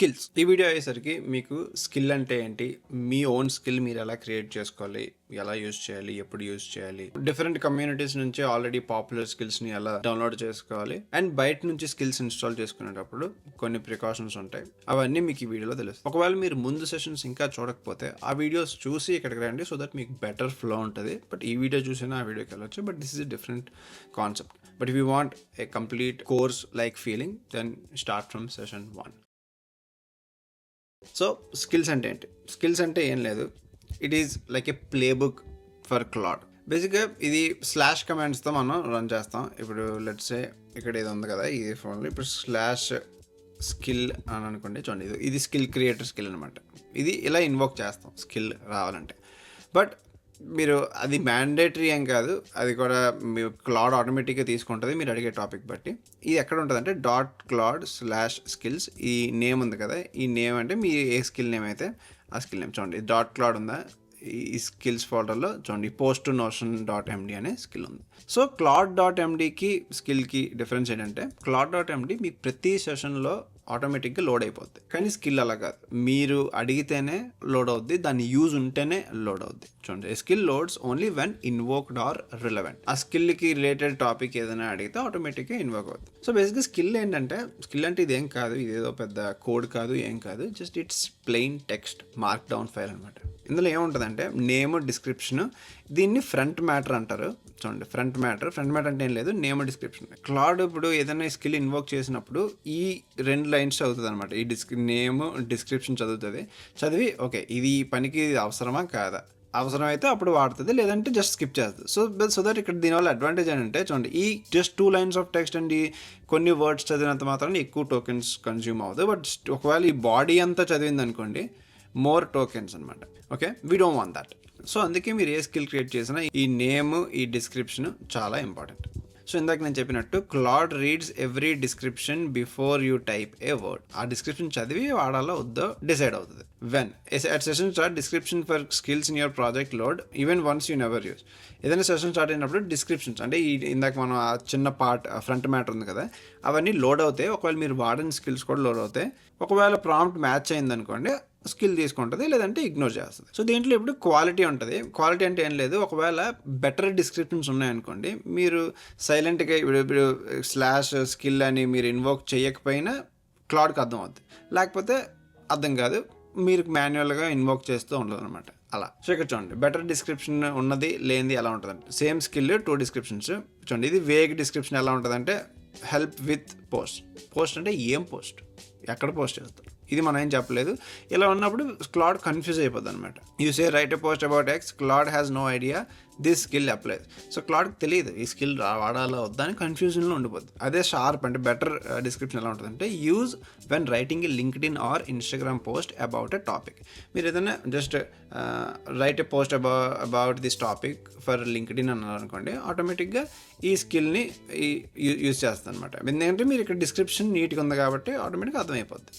Skills. ఈ video అయ్యేసరికి మీకు స్కిల్ అంటే ఏంటి, మీ ఓన్ స్కిల్ మీరు ఎలా క్రియేట్ చేసుకోవాలి, ఎలా యూజ్ చేయాలి, ఎప్పుడు యూజ్ చేయాలి, డిఫరెంట్ కమ్యూనిటీస్ నుంచి ఆల్రెడీ పాపులర్ స్కిల్స్ ని ఎలా డౌన్లోడ్ చేసుకోవాలి, అండ్ బయట నుంచి స్కిల్స్ ఇన్స్టాల్ చేసుకునేటప్పుడు కొన్ని ప్రికాషన్స్ ఉంటాయి. అవన్నీ మీకు ఈ వీడియోలో తెలుస్తాయి. ఒకవేళ మీరు ముందు సెషన్స్ ఇంకా చూడకపోతే ఆ వీడియోస్ చూసి ఇక్కడికి రండి, సో దట్ మీకు బెటర్ ఫ్లో ఉంటుంది. బట్ ఈ వీడియో చూసినా ఆ వీడియోకి వెళ్ళొచ్చు, but this is different concept. But if you want a complete course like feeling, then start from session 1. So skills అంటే ఏంటి? స్కిల్స్ అంటే ఏం లేదు, it is like a playbook for Claude. బేసిక్గా ఇది స్లాష్ కమాండ్స్తో మనం రన్ చేస్తాం. ఇప్పుడు లెట్స్ సే ఇక్కడ ఇది ఉంది కదా, ఇది ఫోన్లో ఇప్పుడు స్లాష్ స్కిల్ అని అనుకోండి. చూడండి, ఇది స్కిల్ క్రియేటర్ స్కిల్ అనమాట. ఇది ఇలా ఇన్వోక్ చేస్తాం స్కిల్ రావాలంటే. బట్ మీరు అది మ్యాండేటరీ ఏం కాదు, అది కూడా మీరు క్లాడ్ ఆటోమేటిక్గా తీసుకుంటుంది మీరు అడిగే టాపిక్ బట్టి. ఇది ఎక్కడ ఉంటుంది అంటే .claude/skills. ఈ నేమ్ ఉంది కదా, ఈ నేమ్ అంటే మీ ఏ స్కిల్ నేమ్ అయితే ఆ స్కిల్ నేమ్. చూడండి, .claude ఉందా, ఈ స్కిల్స్ ఫోల్డర్లో చూడండి post2notion.md అనే స్కిల్ ఉంది. సో claude.mdకి స్కిల్కి డిఫరెన్స్ ఏంటంటే, claude.md మీకు ప్రతి సెషన్లో ఆటోమేటిక్గా లోడ్ అయిపోద్ది. కానీ స్కిల్ అలా కాదు, మీరు అడిగితేనే లోడ్ అవుద్ది, దాని యూజ్ ఉంటేనే లోడ్ అవుద్ది. చూడండి, skill loads only when invoked or relevant. ఆ స్కిల్కి రిలేటెడ్ టాపిక్ ఏదైనా అడిగితే ఆటోమేటిక్గా ఇన్వోక్ అవుతుంది. సో బేసిక్గా స్కిల్ ఏంటంటే, స్కిల్ అంటే ఇదేం కాదు, ఇదేదో పెద్ద కోడ్ కాదు, ఏం కాదు, just it's plain text mark down file అనమాట. ఇందులో ఏముంటుందంటే నేమ్, డిస్క్రిప్షన్, దీన్ని ఫ్రంట్ మ్యాటర్ అంటారు. చూడండి, ఫ్రంట్ మ్యాటర్ అంటే ఏం లేదు, నేమ్, డిస్క్రిప్షన్. క్లాడ్ ఇప్పుడు ఏదైనా స్కిల్ ఇన్వోక్ చేసినప్పుడు ఈ 2 లైన్స్ చదువుతుంది అనమాట. ఈ నేమ్, డిస్క్రిప్షన్ చదివి ఓకే ఇది ఈ పనికి అవసరమా కాదా, అవసరమైతే అప్పుడు వాడుతుంది, లేదంటే జస్ట్ స్కిప్ చేస్తుంది. సో దట్ ఇక్కడ దీనివల్ల అడ్వాంటేజ్ ఏంటంటే, చూడండి, ఈ జస్ట్ 2 lines ఆఫ్ టెక్స్ట్ అండి కొన్ని వర్డ్స్ చదివినంత మాత్రాన్ని ఎక్కువ టోకెన్స్ కన్జ్యూమ్ అవ్వదు. బట్ ఒకవేళ ఈ బాడీ అంతా చదివింది అనుకోండి, మోర్ టోకెన్స్ అనమాట. Okay, we don't want that. So అందుకే మీరు ఏ స్కిల్ క్రియేట్ చేసినా ఈ నేమ్, ఈ డిస్క్రిప్షన్ చాలా ఇంపార్టెంట్. సో ఇందాక నేను చెప్పినట్టు Claude reads every description before you type a word. ఆ డిస్క్రిప్షన్ చదివి వాడాలో వద్దో డిసైడ్ అవుతుంది. When at session start description for skills in your project load even ones you never use. ఏదైనా సెషన్ స్టార్ట్ అయినప్పుడు డిస్క్రిప్షన్స్ అంటే ఇందాక మనం ఆ చిన్న పార్ట్ ఫ్రంట్ మ్యాటర్ ఉంది కదా, అవన్నీ లోడ్ అవుతాయి. ఒకవేళ మీరు వాడిన స్కిల్స్ కూడా లోడ్ అవుతాయి. ఒకవేళ ప్రాంప్ట్ మ్యాచ్ అయింది అనుకోండి, స్కిల్ తీసుకుంటుంది, లేదంటే ఇగ్నోర్ చేస్తుంది. సో దీంట్లో ఇప్పుడు క్వాలిటీ ఉంటుంది. క్వాలిటీ అంటే ఏం లేదు, ఒకవేళ బెటర్ డిస్క్రిప్షన్స్ ఉన్నాయనుకోండి, మీరు సైలెంట్గా ఇప్పుడు స్లాష్ స్కిల్ అని మీరు ఇన్వోక్ చేయకపోయినా క్లాడ్కి అర్థం అవుతుంది, లేకపోతే అర్థం కాదు, మీరు మాన్యువల్గా ఇన్వోక్ చేస్తూ ఉండదు అనమాట. అలా. సో ఇక్కడ చూడండి, బెటర్ డిస్క్రిప్షన్ ఉన్నది లేనిది ఎలా ఉంటుందంటే, సేమ్ స్కిల్ 2 descriptions. చూడండి, ఇది వేగ్ డిస్క్రిప్షన్ ఎలా ఉంటుందంటే, హెల్ప్ విత్ పోస్ట్ అంటే ఏం పోస్ట్, ఎక్కడ పోస్ట్ చేస్తారు, ఇది మనం ఏం చెప్పలేదు. ఇలా ఉన్నప్పుడు క్లాడ్ కన్ఫ్యూజ్ అయిపోద్ది అనమాట. You say write a post about X, Claude has no idea this skill applies. So క్లాడ్కి తెలియదు ఈ స్కిల్ వాడాలా వద్దా అని కన్ఫ్యూజన్లో ఉండిపోద్ది. అదే షార్ప్ అంటే బెటర్ డిస్క్రిప్షన్ ఎలా ఉంటుందంటే, use when writing A LinkedIn or Instagram post about a topic. మీరు ఏదైనా just right a post about this topic for LinkedIn అన్నారు అనుకోండి, ఆటోమేటిక్గా ఈ స్కిల్ని యూజ్ చేస్తుంది అనమాట. ఎందుకంటే మీరు ఇక్కడ డిస్క్రిప్షన్ నీట్గా ఉంది కాబట్టి ఆటోమేటిక్గా అర్థమైపోద్ది.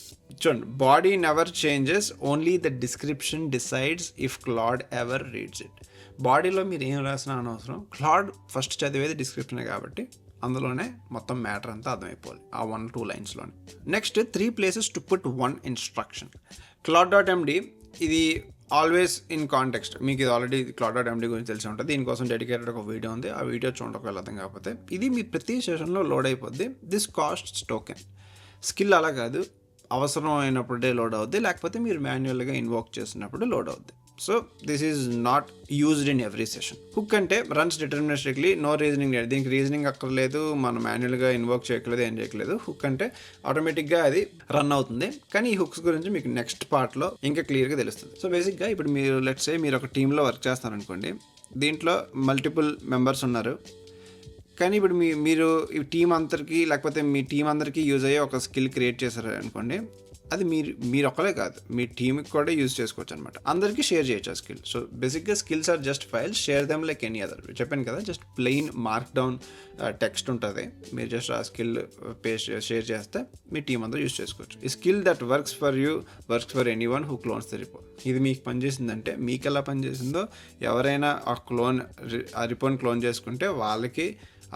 చూడండి, body never changes, only the description decides if Claude ever reads it. బాడీలో మీరు ఏం రాసినా అనవసరం, క్లాడ్ ఫస్ట్ చదివేది డిస్క్రిప్షనే కాబట్టి అందులోనే మొత్తం మ్యాటర్ అంతా అర్థమైపోవాలి ఆ 1-2 linesలోనే. Next 3 places to put 1 instruction. claude.md ఇది ఆల్వేస్ ఇన్ కాంటెక్స్ట్. మీకు ఇది ఆల్రెడీ claude.md గురించి తెలిసి ఉంటుంది, దీనికోసం డెడికేటెడ్ ఒక వీడియో ఉంది, ఆ వీడియో చూడండి ఒకవేళ అర్థం కాకపోతే. ఇది మీ ప్రతి సెషన్లో లోడ్ అయిపోద్ది. This costs token. స్కిల్ అలా కాదు, అవసరం అయినప్పుడే లోడ్ అవుద్ది, లేకపోతే మీరు మాన్యువల్గా ఇన్వోక్ చేసినప్పుడు లోడ్ అవుద్ది. So this is not used in every session. Hook అంటే రన్స్ డిటర్మినిస్టిక్లీ, నో రీజనింగ్ లేదు, దీనికి రీజనింగ్ అక్కర్లేదు, మనం మాన్యువల్గా ఇన్వోక్ చేయట్లేదు, ఏం చేయట్లేదు. హుక్ అంటే ఆటోమేటిక్గా అది రన్ అవుతుంది. కానీ ఈ హుక్స్ గురించి మీకు నెక్స్ట్ పార్ట్లో ఇంకా క్లియర్గా తెలుస్తుంది. సో బేసిక్గా ఇప్పుడు మీరు లెట్స్ సే మీరు ఒక టీంలో వర్క్ చేస్తారనుకోండి, దీంట్లో మల్టిపుల్ మెంబర్స్ ఉన్నారు, కానీ ఇప్పుడు మీరు ఈ టీం అందరికీ లేకపోతే మీ టీం అందరికీ యూజ్ అయ్యే ఒక స్కిల్ క్రియేట్ చేశారు అనుకోండి, అది మీరు ఒక్కలే కాదు, మీ టీంకి కూడా యూజ్ చేసుకోవచ్చు అనమాట. అందరికీ షేర్ చేయొచ్చు ఆ స్కిల్. సో బేసిక్గా skills are just files, share them like any other. చెప్పాను కదా, just plain markdown text ఉంటుంది, మీరు జస్ట్ ఆ స్కిల్ షేర్ చేస్తే మీ టీం అందరూ యూజ్ చేసుకోవచ్చు. ఈ skill that works for anyone who clones the repo. ఇది మీకు పనిచేసిందంటే, మీకు ఎలా పనిచేసిందో ఎవరైనా ఆ రిపోని క్లోన్ చేసుకుంటే వాళ్ళకి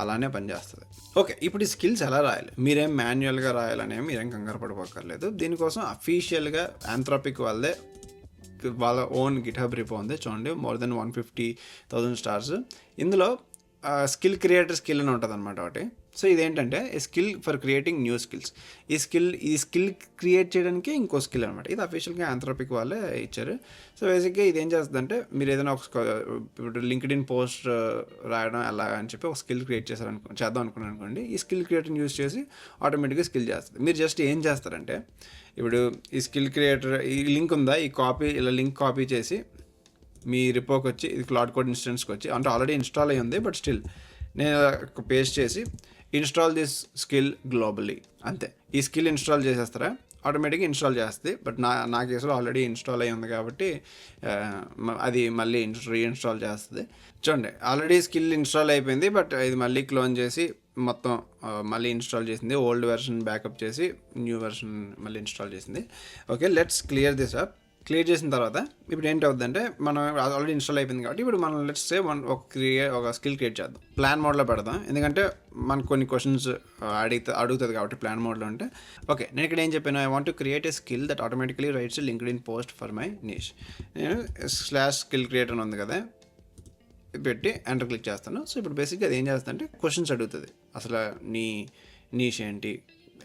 అలానే పనిచేస్తుంది. ఓకే, ఇప్పుడు ఈ స్కిల్స్ ఎలా రాయాలి? మీరేం మాన్యువల్గా రాయాలనే మీరేం కంగారు పడిపోక్కర్లేదు. దీనికోసం అఫీషియల్గా ఆంథ్రోపిక్ వాళ్ళ ఓన్ గిట్హబ్ రిపో ఉంది చూడండి, మోర్ దెన్ 150,000 స్టార్స్. ఇందులో స్కిల్ క్రియేటర్ స్కిల్ అని ఉంటుంది అనమాట ఒకటి. సో ఇదేంటంటే skill for creating new skills. ఈ స్కిల్ క్రియేట్ చేయడానికి ఇంకో స్కిల్ అనమాట. ఇది అఫీషియల్గా ఆంథ్రోపిక్ వాళ్ళే ఇచ్చారు. సో బేసిక్గా ఇది ఏం చేస్తుందంటే, మీరు ఏదైనా ఇప్పుడు లింక్డ్ఇన్ పోస్ట్ రాయడం ఎలా అని చెప్పి ఒక స్కిల్ క్రియేట్ చేద్దాం అనుకున్నాను అనుకోండి. ఈ స్కిల్ క్రియేటర్ని యూజ్ చేసి ఆటోమేటిక్గా స్కిల్ చేస్తుంది. మీరు జస్ట్ ఏం చేస్తారంటే, ఇప్పుడు ఈ స్కిల్ క్రియేటర్ ఈ లింక్ ఉందా, ఈ లింక్ కాపీ చేసి మీ రిపోకి వచ్చి, ఇది క్లౌడ్ కోడ్ ఇన్స్టెన్స్కి వచ్చి, అంటే ఆల్రెడీ ఇన్స్టాల్ అయ్యి ఉంది బట్ స్టిల్ నేను పేస్ట్ చేసి ఇన్స్టాల్ దిస్ స్కిల్ గ్లోబలీ అంతే. ఈ స్కిల్ ఇన్స్టాల్ చేసేస్తారా, ఆటోమేటిక్గా ఇన్స్టాల్ చేస్తుంది. బట్ నా కేసులో ఆల్రెడీ ఇన్స్టాల్ అయ్యి ఉంది కాబట్టి అది మళ్ళీ రీఇన్స్టాల్ చేస్తుంది. చూడండి, ఆల్రెడీ స్కిల్ ఇన్స్టాల్ అయిపోయింది బట్ ఇది మళ్ళీ క్లోన్ చేసి మొత్తం మళ్ళీ ఇన్స్టాల్ చేసింది. ఓల్డ్ వెర్షన్ బ్యాకప్ చేసి న్యూ వెర్షన్ మళ్ళీ ఇన్స్టాల్ చేసింది. Okay, let's clear this up. Clear చేసిన తర్వాత ఇప్పుడు ఏంటి అవుతుందంటే, మనం ఆల్రెడీ ఇన్స్టాల్ అయిపోయింది కాబట్టి ఇప్పుడు మనం లెట్స్ సే ఒక స్కిల్ క్రియేట్ చేద్దాం. ప్లాన్ మోడ్లో పెడదాం, ఎందుకంటే మనకు కొన్ని క్వశ్చన్స్ అడుగుతుంది కాబట్టి ప్లాన్ మోడ్లో అంటే. ఓకే, నేను ఇక్కడ ఏం చెప్పాను, I want to create a skill that automatically rights LinkedIn post for my niche. నేను /స్కిల్ క్రియేటర్ అని ఉంది కదా, పెట్టి ఎంటర్ క్లిక్ చేస్తాను. సో ఇప్పుడు బేసిక్గా అది ఏం చేస్తుందంటే క్వశ్చన్స్ అడుగుతుంది. అసలు నీ నీష్ ఏంటి,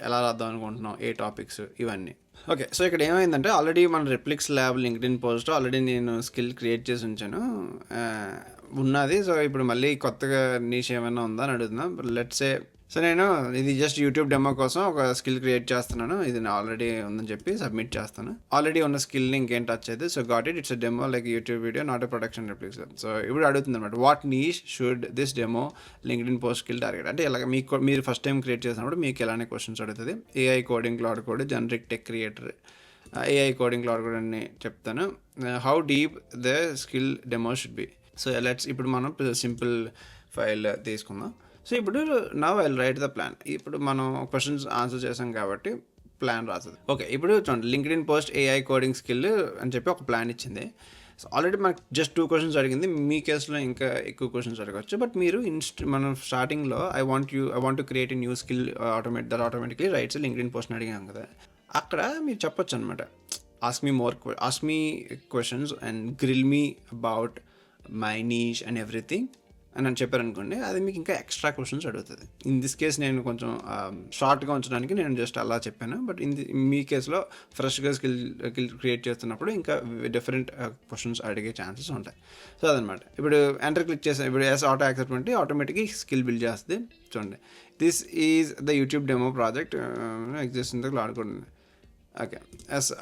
ఎలా రాద్దాం అనుకుంటున్నాం, ఏ టాపిక్స్, ఇవన్నీ. ఓకే, సో ఇక్కడ ఏమైందంటే ఆల్రెడీ మన రెప్లిక్స్ ల్యాబ్ లింక్డ్ఇన్ పోస్ట్ ఆల్రెడీ నేను స్కిల్ క్రియేట్ చేసి ఉంచాను ఉన్నది. సో ఇప్పుడు మళ్ళీ కొత్తగా నీష్ ఏమైనా ఉందా అని అడుగుతున్నా. లెట్స్ సే, సో నేను ఇది జస్ట్ యూట్యూబ్ డెమో కోసం ఒక స్కిల్ క్రియేట్ చేస్తున్నాను. ఇది ఆల్రెడీ ఉందని చెప్పి సబ్మిట్ చేస్తాను. ఆల్రెడీ ఉన్న స్కిల్ని ఇంకేం టచ్ అయితే, so got its demo like YouTube video not a production replicas. So ఇప్పుడు అడుగుతుంది అనమాట, what niche should this demo LinkedIn post skill target. అంటే ఇలా మీరు ఫస్ట్ టైం క్రియేట్ చేసినప్పుడు మీకు ఎలానే క్వశ్చన్స్ అడుగుతుంది. AI coding, Claude code, generic tech creator, AI coding, Claude code అని చెప్తాను. How deep the skill demo should be. So let's ఇప్పుడు మనం సింపుల్ ఫైల్ తీసుకుందాం. సో ఇప్పుడు now I right the plan. ఇప్పుడు మనం క్వశ్చన్స్ ఆన్సర్ చేసాం కాబట్టి ప్లాన్ రాస్తుంది. ఓకే, ఇప్పుడు చూడండి, LinkedIn post AI coding skill అని చెప్పి ఒక ప్లాన్ ఇచ్చింది. సో ఆల్రెడీ మనకు జస్ట్ 2 క్వశ్చన్స్ అడిగింది. మీ కేసులో ఇంకా ఎక్కువ క్వశ్చన్స్ అడగవచ్చు. బట్ మీరు మనం స్టార్టింగ్లో I want to create a new skill automatically writes LinkedIn post అడిగాం కదా, అక్కడ మీరు చెప్పొచ్చు అనమాట, ask me questions and grill me about my niche and everything అని చెప్పారనుకోండి. అది మీకు ఇంకా ఎక్స్ట్రా క్వశ్చన్స్ అడుగుతుంది. ఇన్ దిస్ కేస్ నేను కొంచెం షార్ట్గా ఉంచడానికి నేను జస్ట్ అలా చెప్పాను. బట్ మీ కేసులో ఫ్రెష్గా స్కిల్ క్రియేట్ చేస్తున్నప్పుడు ఇంకా డిఫరెంట్ క్వశ్చన్స్ అడిగే ఛాన్సెస్ ఉంటాయి. సో అదనమాట. ఇప్పుడు ఎంటర్ క్లిక్ చేసాను. ఇప్పుడు ఆటో యాక్సెప్ట్ అంటే ఆటోమేటిక్గా స్కిల్ బిల్డ్ చేస్తుంది. చూడండి, this is the YouTube demo project exist in the cloud code. Okay,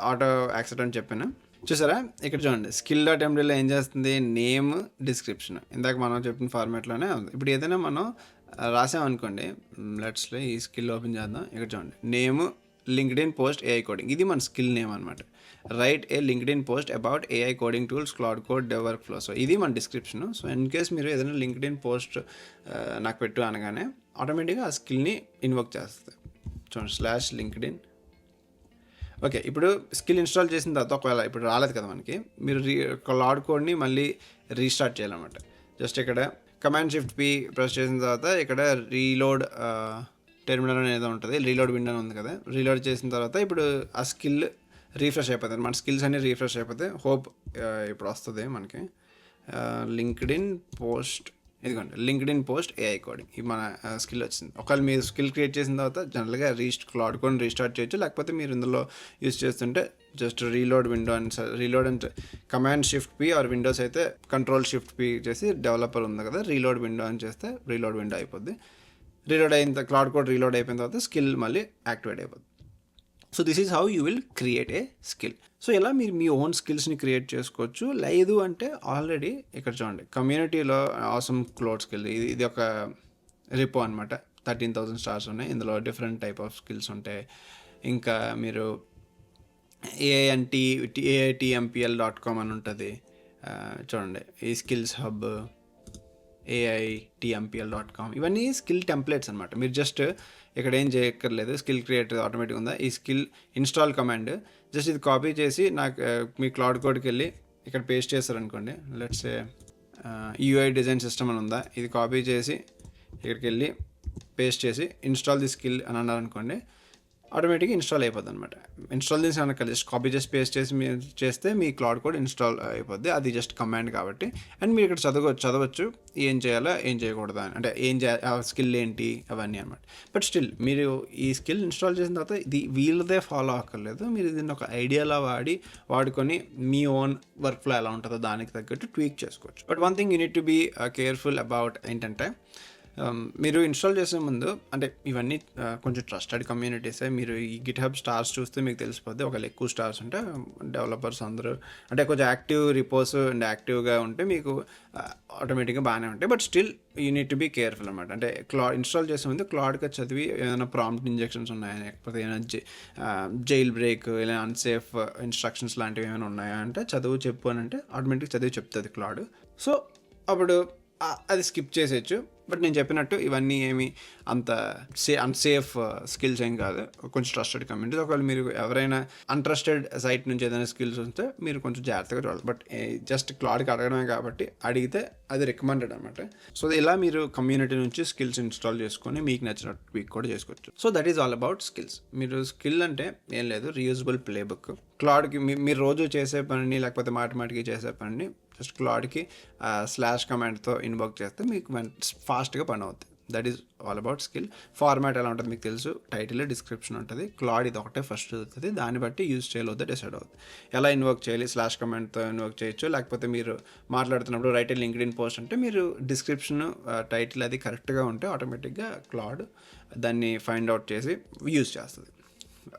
auto accept అని చెప్పాను. చూసారా, ఇక్కడ చూడండి, skill.mdలో ఏం చేస్తుంది, నేమ్, డిస్క్రిప్షన్ ఇందాక మనం చెప్పిన ఫార్మాట్లోనే ఉంది. ఇప్పుడు ఏదైనా మనం రాసామనుకోండి, లెట్స్లో ఈ స్కిల్ ఓపెన్ చేద్దాం. ఇక్కడ చూడండి, name LinkedIn post AI coding, ఇది మన స్కిల్ నేమ్ అనమాట. Right A LinkedIn post about AI coding tools, cloud code, dev work flow. So ఇది మన డిస్క్రిప్షన్. సో ఇన్ కేస్ మీరు ఏదైనా లింక్డ్ఇన్ పోస్ట్ నాకు పెట్టు అనగానే ఆటోమేటిక్గా ఆ స్కిల్ని ఇన్వోక్ చేస్తుంది. చూడండి, /LinkedIn. ఓకే, ఇప్పుడు స్కిల్ ఇన్స్టాల్ చేసిన తర్వాత ఒకవేళ ఇప్పుడు రాలేదు కదా మనకి, మీరు క్లౌడ్ కోడ్ని మళ్ళీ రీస్టార్ట్ చేయాలన్నమాట. జస్ట్ ఇక్కడ కమాండ్ షిఫ్ట్ P ప్రెస్ చేసిన తర్వాత ఇక్కడ రీలోడ్ టెర్మినల్ అనేది ఉంటుంది, రీలోడ్ విండో ఉంది కదా, రీలోడ్ చేసిన తర్వాత ఇప్పుడు ఆ స్కిల్ రీఫ్రెష్ అయిపోతుంది. మన స్కిల్స్ అన్నీ రీఫ్రెష్ అయిపోతాయి. హోప్ ఇప్పుడు వస్తుంది మనకి లింక్డ్ఇన్ పోస్ట్. ఇదిగోండి, లింక్డ్ఇన్ పోస్ట్ ఏఐ కోడింగ్, ఇది మన స్కిల్ వచ్చింది. ఒకవేళ మీరు స్కిల్ క్రియేట్ చేసిన తర్వాత జనరల్గా క్లౌడ్ కోడ్ రీస్టార్ట్ చేయొచ్చు. లేకపోతే మీరు ఇందులో యూజ్ చేస్తుంటే జస్ట్ రీలోడ్ విండో అంటే command shift P or Windows అయితే కంట్రోల్ షిఫ్ట్ P చేసి డెవలపర్ ఉంది కదా, రీలోడ్ విండో అని చేస్తే రీలోడ్ విండో అయిపోద్ది. రీలోడ్ అయిన క్లౌడ్ కోడ్ రీలోడ్ అయిపోయిన తర్వాత స్కిల్ మళ్ళీ యాక్టివేట్ అయిపోద్ది. So this is how you will create a skill. So ఇలా మీరు మీ ఓన్ స్కిల్స్ని క్రియేట్ చేసుకోవచ్చు. లేదు అంటే ఆల్రెడీ ఇక్కడ చూడండి, కమ్యూనిటీలో ఆసమ్ క్లౌడ్ స్కిల్, ఇది ఒక రిపో అనమాట. 13,000 స్టార్స్ ఉన్నాయి. ఇందులో డిఫరెంట్ టైప్ ఆఫ్ స్కిల్స్ ఉంటాయి. ఇంకా మీరు AITMPL.com అని ఉంటుంది చూడండి, ఈ స్కిల్స్ హబ్, AITMPL.com, ఇవన్నీ స్కిల్ టెంప్లెట్స్ అనమాట. మీరు జస్ట్ ఇక్కడ ఏం చేయక్కర్లేదు, స్కిల్ క్రియేట్ ఆటోమేటిక్ ఉందా, ఈ స్కిల్ ఇన్స్టాల్ కమాండ్ జస్ట్ ఇది కాపీ చేసి నాకు మీ క్లౌడ్ కోడ్కి వెళ్ళి ఇక్కడ పేస్ట్ చేస్తారనుకోండి. లెట్స్ UI డిజైన్ సిస్టమ్ అని ఉందా, ఇది కాపీ చేసి ఇక్కడికి వెళ్ళి పేస్ట్ చేసి ఇన్స్టాల్ ది స్కిల్ అని అన్నారనుకోండి, ఆటోమేటిక్గా ఇన్స్టాల్ అయిపోద్ది అనమాట. ఇన్స్టాల్ చేసి అనక జస్ట్ కాపీ చేసి పేస్ట్ చేసి మీరు చేస్తే మీ క్లౌడ్ కోడ్ ఇన్స్టాల్ అయిపోద్ది. అది జస్ట్ కమాండ్ కాబట్టి. అండ్ మీరు ఇక్కడ చదవచ్చు ఏం చేయాలా ఏం చేయకూడదా అని, అంటే ఏం స్కిల్ ఏంటి అవన్నీ అనమాట. బట్ స్టిల్ మీరు ఈ స్కిల్ ఇన్స్టాల్ చేసిన తర్వాత ఇది వీళ్ళదే ఫాలో అక్కర్లేదు. మీరు దీన్ని ఒక ఐడియాలా వాడుకొని మీ ఓన్ వర్క్ ఫ్లో ఎలా ఉంటుందో దానికి తగ్గట్టు ట్వీక్ చేసుకోవచ్చు. But one thing you need to be careful about ఏంటంటే, మీరు ఇన్స్టాల్ చేసే ముందు, అంటే ఇవన్నీ కొంచెం ట్రస్టెడ్ కమ్యూనిటీసే. మీరు ఈ గిట్హబ్ స్టార్స్ చూస్తే మీకు తెలిసిపోద్ది. ఒకవేళ ఎక్కువ స్టార్స్ ఉంటే డెవలపర్స్ అందరూ అంటే కొంచెం యాక్టివ్ రిపోర్స్ అండ్ యాక్టివ్గా ఉంటే మీకు ఆటోమేటిక్గా బాగానే ఉంటాయి. But still you need to be careful అనమాట. అంటే ఇన్స్టాల్ చేసే ముందు క్లాడ్గా చదివి ఏమైనా ప్రాంప్ట్ ఇంజెక్షన్స్ ఉన్నాయా, లేకపోతే ఏమైనా జైల్ బ్రేక్ ఇలా అన్సేఫ్ ఇన్స్ట్రక్షన్స్ లాంటివి ఏమైనా ఉన్నాయా అంటే చెప్పు అని అంటే ఆటోమేటిక్గా చదివి చెప్తుంది క్లాడ్. సో అప్పుడు అది స్కిప్ చేసేయచ్చు. బట్ నేను చెప్పినట్టు ఇవన్నీ ఏమి అంత అన్సేఫ్ స్కిల్స్ ఏం కాదు, కొంచెం ట్రస్టెడ్ కమ్యూనిటీస్. ఒకవేళ మీరు ఎవరైనా అన్ట్రస్టెడ్ సైట్ నుంచి ఏదైనా స్కిల్స్ వస్తే మీరు కొంచెం జాగ్రత్తగా చూడాలి. బట్ జస్ట్ క్లాడ్కి అడగడమే కాబట్టి అడిగితే అది రికమెండెడ్ అనమాట. సో ఇలా మీరు కమ్యూనిటీ నుంచి స్కిల్స్ ఇన్స్టాల్ చేసుకొని మీకు నచ్చినట్టు వీక్ కూడా చేసుకోవచ్చు. So that is all about skills. మీరు స్కిల్ అంటే ఏం లేదు, రీయూజబుల్ ప్లేబుక్. క్లాడ్కి మీరు రోజు చేసే పనిని లేకపోతే మాటికి చేసే పనిని జస్ట్ క్లాడ్కి స్లాష్ కమాండ్తో ఇన్వోక్ చేస్తే మీకు ఫాస్ట్గా పని అవుతుంది. That is all about skill. Format ఎలా ఉంటుంది మీకు తెలుసు, టైటిల్ డిస్క్రిప్షన్ ఉంటుంది. క్లాడ్ ఇది ఒకటే ఫస్ట్ చదువుతుంది, దాన్ని బట్టి యూజ్ చేయాలి డిసైడ్ అవుతుంది. ఎలా ఇన్వోక్ చేయాలి, స్లాష్ కమాండ్తో ఇన్వోక్ చేయొచ్చు. లేకపోతే మీరు మాట్లాడుతున్నప్పుడు రైట్ లింక్డ్ఇన్ పోస్ట్ అంటే మీరు డిస్క్రిప్షన్ టైటిల్ అది కరెక్ట్గా ఉంటే ఆటోమేటిక్గా క్లాడ్ దాన్ని ఫైండ్ అవుట్ చేసి యూజ్ చేస్తుంది.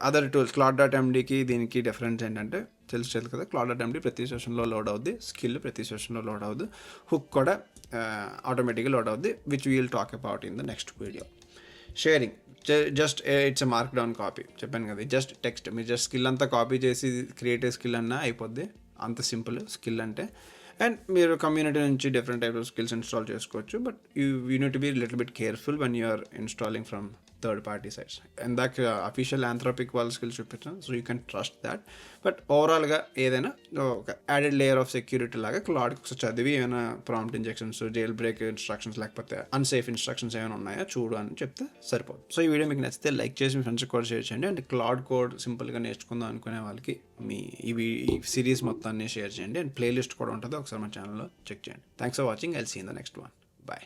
అదర్ టూల్స్ claude.mdకి దీనికి డిఫరెన్స్ ఏంటంటే తెలుసు కదా, claude.md ప్రతి సెషన్లో లోడ్ అవుద్ది, స్కిల్ ప్రతి సెషన్లో లోడ్ అవుద్ది, హుక్ కూడా ఆటోమేటిక్గా లోడ్ అవుద్ది, which we will talk about in the next video. Sharing just it's a markdown copy, చెప్పాను కదా, జస్ట్ టెక్స్ట్. మీరు జస్ట్ స్కిల్ అంతా కాపీ చేసి క్రియేటివ్ స్కిల్ అన్నా అయిపోద్ది, అంత సింపుల్ స్కిల్ అంటే. అండ్ మీరు కమ్యూనిటీ నుంచి different type of skills install చేసుకోవచ్చు. But you need to be little bit careful when you are installing from third party sites. ఇందాక అఫీషియల్ ఆంథ్రోపిక్ వాళ్ళ స్కిల్స్ చూపించాను, so you can trust that. But ఓవరాల్గా ఏదైనా ఒక added layer of security లాగా క్లాడ్కి ఒకసారి చదివి ఏమైనా prompt injections, jail break instructions లేకపోతే అన్సేఫ్ ఇన్స్ట్రక్షన్స్ ఏమైనా ఉన్నాయో చూడు అని చెప్తే సరిపోదు. సో ఈ వీడియో మీకు నచ్చితే లైక్ చేసి మీ ఫ్రెండ్స్కి కూడా షేర్ చేయండి. అండ్ క్లాడ్ కోడ్ సింపుల్గా నేర్చుకుందాం అనుకునే వాళ్ళకి ఈ సిరీస్ మొత్తాన్ని షేర్ చేయండి. అండ్ ప్లేలిస్ట్ కూడా ఉంటుంది, ఒకసారి మా ఛానల్లో చెక్ చేయండి. Thanks for watching. I'll see in the next one. Bye.